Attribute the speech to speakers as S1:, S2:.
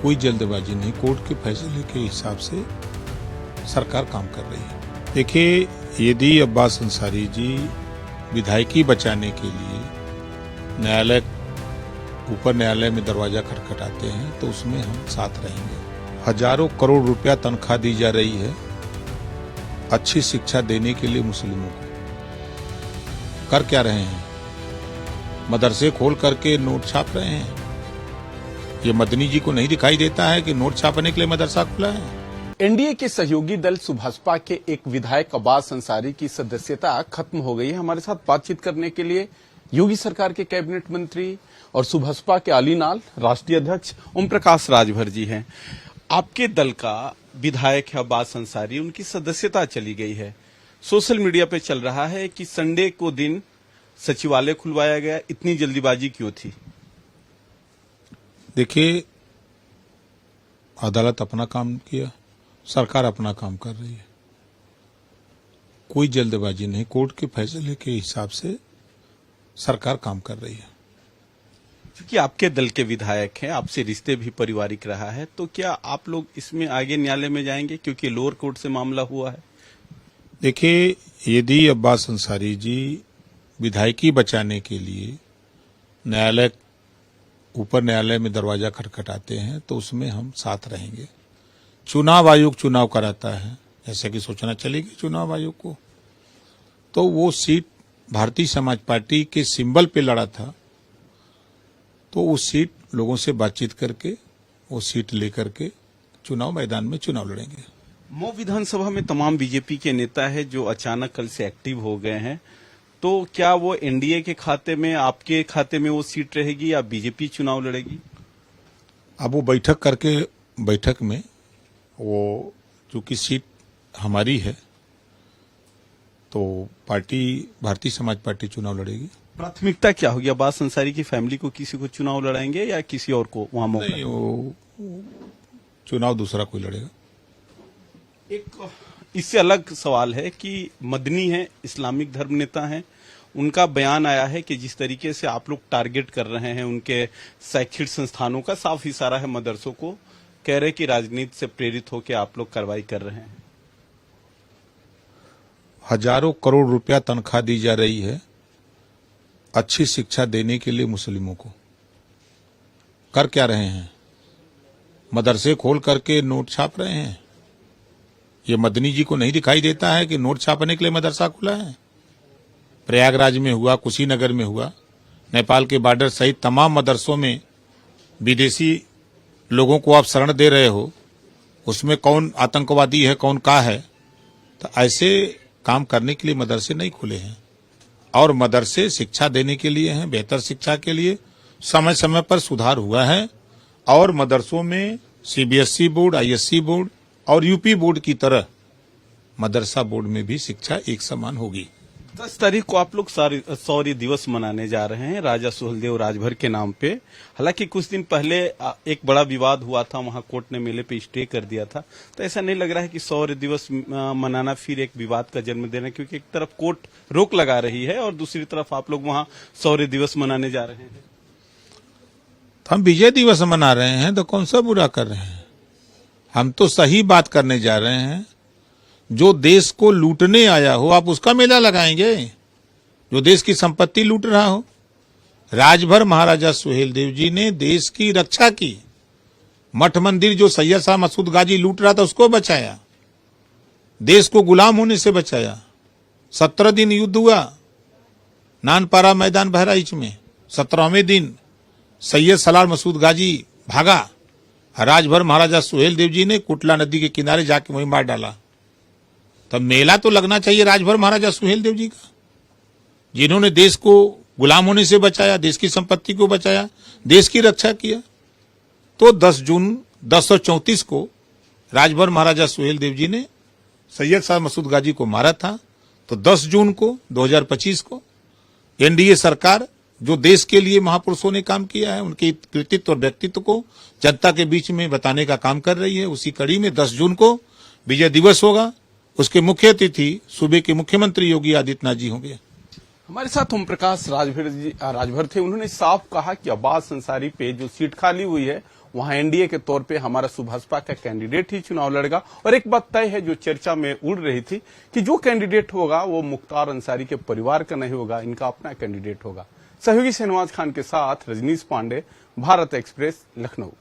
S1: कोई जल्दबाजी नहीं, कोर्ट के फैसले के हिसाब से सरकार काम कर रही है। देखिए, यदि अब्बास अंसारी जी विधायकी बचाने के लिए ऊपर न्यायालय में दरवाजा खटखटाते हैं तो उसमें हम साथ रहेंगे। हजारों करोड़ रुपया तनख्वाह दी जा रही है अच्छी शिक्षा देने के लिए मुस्लिमों को। कर क्या रहे हैं? मदरसे खोल करके नोट छाप रहे हैं। ये मदनी जी को नहीं दिखाई देता है कि नोट छापने के लिए मदरसा खुला है?
S2: एनडीए के सहयोगी दल सुभाषपा के एक विधायक अब्बास अंसारी की सदस्यता खत्म हो गई है। हमारे साथ बातचीत करने के लिए योगी सरकार के कैबिनेट मंत्री और सुभाषपा के आलीनाल राष्ट्रीय अध्यक्ष ओम प्रकाश राजभर जी हैं। आपके दल का विधायक है अब्बास अंसारी, उनकी सदस्यता चली गई है। सोशल मीडिया पे चल रहा है कि संडे को दिन सचिवालय खुलवाया गया, इतनी जल्दीबाजी क्यों थी?
S1: देखिए, अदालत अपना काम किया, सरकार अपना काम कर रही है। कोई जल्दबाजी नहीं, कोर्ट के फैसले के हिसाब से सरकार काम कर रही है।
S2: क्योंकि आपके दल के विधायक हैं, आपसे रिश्ते भी पारिवारिक रहा है, तो क्या आप लोग इसमें आगे न्यायालय में जाएंगे क्योंकि लोअर कोर्ट से मामला हुआ है?
S1: देखिए, यदि अब्बास अंसारी जी विधायकी बचाने के लिए ऊपर न्यायालय में दरवाजा खटखटाते हैं तो उसमें हम साथ रहेंगे। चुनाव आयोग चुनाव कराता है, ऐसे की सूचना चलेगी चुनाव आयोग को, तो वो सीट भारतीय समाज पार्टी के सिंबल पे लड़ा था, तो उस सीट लोगों से बातचीत करके वो सीट लेकर के चुनाव मैदान में चुनाव लड़ेंगे।
S2: मऊ विधानसभा में तमाम बीजेपी के नेता है जो अचानक कल से एक्टिव हो गए हैं, तो क्या वो एनडीए के खाते में, आपके खाते में वो सीट रहेगी या बीजेपी चुनाव लड़ेगी?
S1: अब वो बैठक में वो चूंकि सीट हमारी है तो भारतीय समाज पार्टी चुनाव लड़ेगी।
S2: प्राथमिकता क्या होगी? अब्बास अंसारी की फैमिली को किसी को चुनाव लड़ाएंगे या किसी और को वहां मौका?
S1: नहीं, वो चुनाव दूसरा कोई लड़ेगा।
S2: एक इससे अलग सवाल है कि मदनी है, इस्लामिक धर्म नेता हैं, उनका बयान आया है कि जिस तरीके से आप लोग टारगेट कर रहे हैं उनके शैक्षिक संस्थानों का, साफ इशारा है मदरसों को, कह रहे कि राजनीति से प्रेरित होकर आप लोग कार्रवाई कर रहे हैं।
S1: हजारों करोड़ रुपया तनख्वाह दी जा रही है अच्छी शिक्षा देने के लिए मुस्लिमों को। कर क्या रहे हैं? मदरसे खोल करके नोट छाप रहे हैं। ये मदनी जी को नहीं दिखाई देता है कि नोट छापने के लिए मदरसा खुला है? प्रयागराज में हुआ, कुशीनगर में हुआ, नेपाल के बॉर्डर सहित तमाम मदरसों में विदेशी लोगों को आप शरण दे रहे हो, उसमें कौन आतंकवादी है, कौन का है? तो ऐसे काम करने के लिए मदरसे नहीं खुले हैं। और मदरसे शिक्षा देने के लिए हैं, बेहतर शिक्षा के लिए समय समय पर सुधार हुआ है। और मदरसों में सीबीएसई बोर्ड, आईएससी बोर्ड और यूपी बोर्ड की तरह मदरसा बोर्ड में भी शिक्षा एक समान होगी।
S2: 10 तारीख को आप लोग शौर्य दिवस मनाने जा रहे हैं राजा सुहेलदेव राजभर के नाम पे। हालांकि कुछ दिन पहले एक बड़ा विवाद हुआ था, वहां कोर्ट ने मेले पे स्टे कर दिया था, तो ऐसा नहीं लग रहा है कि शौर्य दिवस मनाना फिर एक विवाद का जन्म देना, क्योंकि एक तरफ कोर्ट रोक लगा रही है और दूसरी तरफ आप लोग वहां शौर्य दिवस मनाने जा रहे हैं?
S1: हम विजय दिवस मना रहे हैं तो कौन सा बुरा कर रहे हैं? हम तो सही बात करने जा रहे हैं। जो देश को लूटने आया हो आप उसका मेला लगाएंगे? जो देश की संपत्ति लूट रहा हो? राजभर महाराजा सुहेलदेव जी ने देश की रक्षा की। मठ मंदिर जो सैयद शाह मसूद गाजी लूट रहा था उसको बचाया, देश को गुलाम होने से बचाया। 17 दिन युद्ध हुआ नानपारा मैदान बहराइच में। 17वें दिन सैयद सलार मसूद गाजी भागा, राजभर महाराजा सुहेलदेव जी ने कुटला नदी के किनारे जाके वहीं मार डाला। तब मेला तो लगना चाहिए राजभर महाराजा सुहेलदेव जी का, जिन्होंने देश को गुलाम होने से बचाया, देश की संपत्ति को बचाया, देश की रक्षा किया। तो 10 जून 1034 को राजभर महाराजा सुहेलदेव जी ने सैयद शाह मसूद गाजी को मारा था। तो 10 जून को 2025 को एनडीए सरकार, जो देश के लिए महापुरुषों ने काम किया है, उनके कृतित्व और व्यक्तित्व को जनता के बीच में बताने का काम कर रही है। उसी कड़ी में 10 जून को विजय दिवस होगा। उसके मुख्य अतिथि सूबे के मुख्यमंत्री योगी आदित्यनाथ जी होंगे।
S2: हमारे साथ ओम प्रकाश राजभर थे। उन्होंने साफ कहा कि अब्बास अंसारी पे जो सीट खाली हुई है वहां एनडीए के तौर पे हमारा सुभाषपा का कैंडिडेट ही चुनाव लड़ेगा। और एक बात तय है जो चर्चा में उड़ रही थी कि जो कैंडिडेट होगा वो मुख्तार अंसारी के परिवार का नहीं होगा, इनका अपना कैंडिडेट होगा। सहयोगी शहनवाज खान के साथ रजनीश पांडे, भारत एक्सप्रेस, लखनऊ।